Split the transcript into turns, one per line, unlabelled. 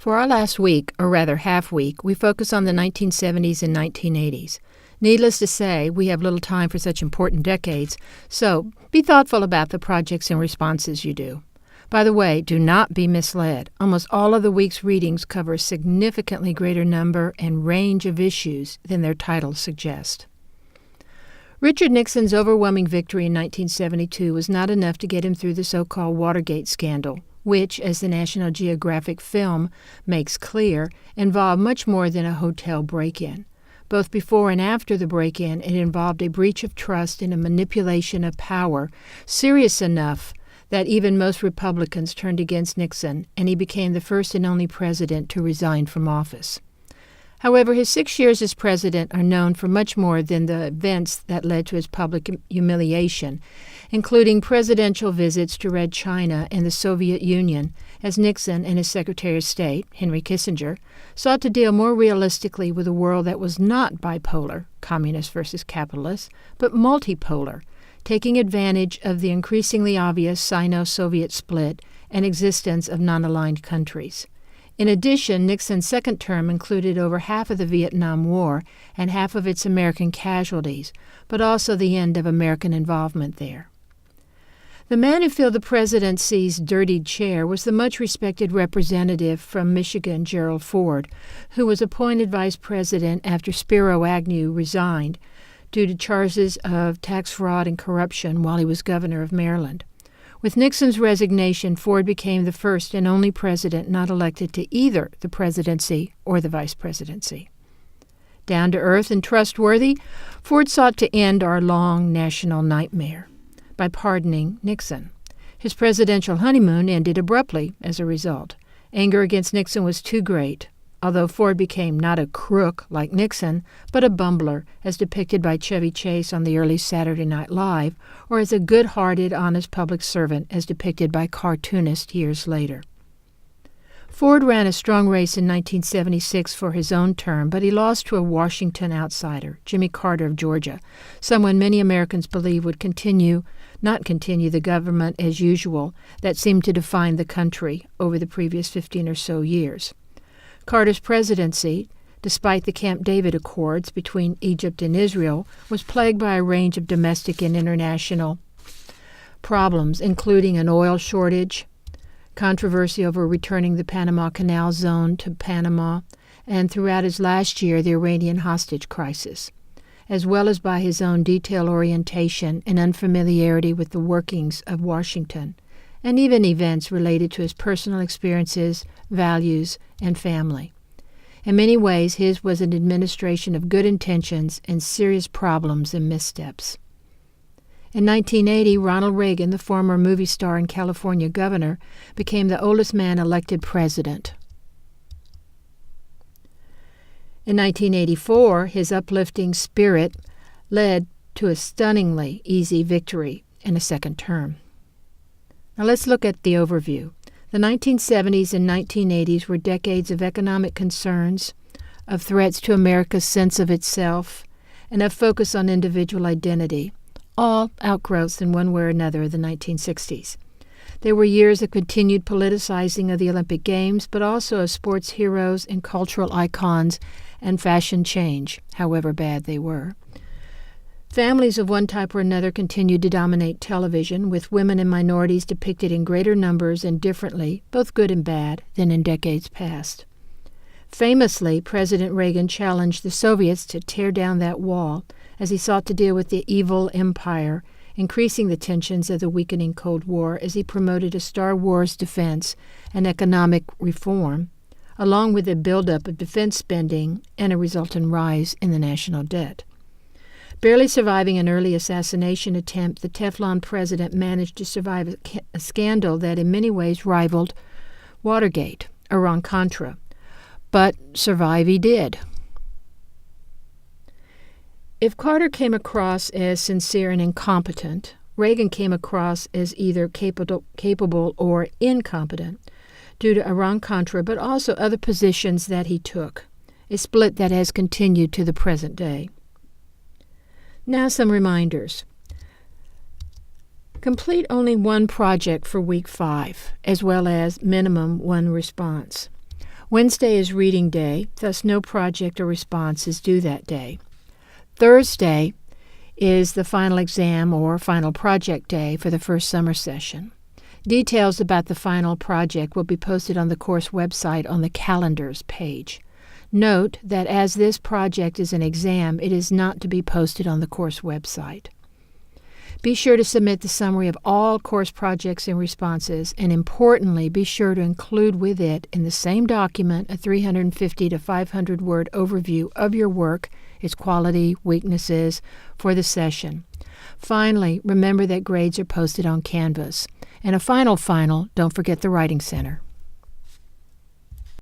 For our last week, or rather half week, we focus on the 1970s and 1980s. Needless to say, we have little time for such important decades, so be thoughtful about the projects and responses you do. By the way, do not be misled. Almost all of the week's readings cover a significantly greater number and range of issues than their titles suggest. Richard Nixon's overwhelming victory in 1972 was not enough to get him through the so-called Watergate scandal, which, as the National Geographic film makes clear, involved much more than a hotel break-in. Both before and after the break-in, it involved a breach of trust and a manipulation of power serious enough that even most Republicans turned against Nixon, and he became the first and only president to resign from office. However, his 6 years as president are known for much more than the events that led to his public humiliation, including presidential visits to Red China and the Soviet Union, as Nixon and his Secretary of State, Henry Kissinger, sought to deal more realistically with a world that was not bipolar, communist versus capitalist, but multipolar, taking advantage of the increasingly obvious Sino-Soviet split and existence of non-aligned countries. In addition, Nixon's second term included over half of the Vietnam War and half of its American casualties, but also the end of American involvement there. The man who filled the presidency's dirtied chair was the much-respected representative from Michigan, Gerald Ford, who was appointed vice president after Spiro Agnew resigned due to charges of tax fraud and corruption while he was governor of Maryland. With Nixon's resignation, Ford became the first and only president not elected to either the presidency or the vice presidency. Down to earth and trustworthy, Ford sought to end our long national nightmare by pardoning Nixon. His presidential honeymoon ended abruptly as a result. Anger against Nixon was too great, although Ford became not a crook like Nixon, but a bumbler, as depicted by Chevy Chase on the early Saturday Night Live, or as a good-hearted, honest public servant, as depicted by cartoonists years later. Ford ran a strong race in 1976 for his own term, but he lost to a Washington outsider, Jimmy Carter of Georgia, someone many Americans believe would not continue the government as usual that seemed to define the country over the previous 15 or so years. Carter's presidency, despite the Camp David Accords between Egypt and Israel, was plagued by a range of domestic and international problems, including an oil shortage, controversy over returning the Panama Canal Zone to Panama, and throughout his last year, the Iranian hostage crisis, as well as by his own detail orientation and unfamiliarity with the workings of Washington, and even events related to his personal experiences, values, and family. In many ways, his was an administration of good intentions and serious problems and missteps. In 1980, Ronald Reagan, the former movie star and California governor, became the oldest man elected president. In 1984, his uplifting spirit led to a stunningly easy victory in a second term. Now let's look at the overview. The 1970s and 1980s were decades of economic concerns, of threats to America's sense of itself, and of focus on individual identity, all outgrowths in one way or another of the 1960s. There were years of continued politicizing of the Olympic Games, but also of sports heroes and cultural icons and fashion change, however bad they were. Families of one type or another continued to dominate television, with women and minorities depicted in greater numbers and differently, both good and bad, than in decades past. Famously, President Reagan challenged the Soviets to tear down that wall as he sought to deal with the evil empire, increasing the tensions of the weakening Cold War as he promoted a Star Wars defense and economic reform, along with a buildup of defense spending and a resultant rise in the national debt. Barely surviving an early assassination attempt, the Teflon president managed to survive a scandal that in many ways rivaled Watergate, Iran-Contra. But survive he did. If Carter came across as sincere and incompetent, Reagan came across as either capable or incompetent due to Iran-Contra, but also other positions that he took, a split that has continued to the present day. Now some reminders. Complete only one project for week 5, as well as minimum one response. Wednesday is reading day, thus no project or response is due that day. Thursday is the final exam or final project day for the first summer session. Details about the final project will be posted on the course website on the calendars page. Note that as this project is an exam, it is not to be posted on the course website. Be sure to submit the summary of all course projects and responses, and importantly, be sure to include with it in the same document a 350 to 500 word overview of your work, its quality, weaknesses, for the session. Finally, remember that grades are posted on Canvas. And a final, don't forget the Writing Center.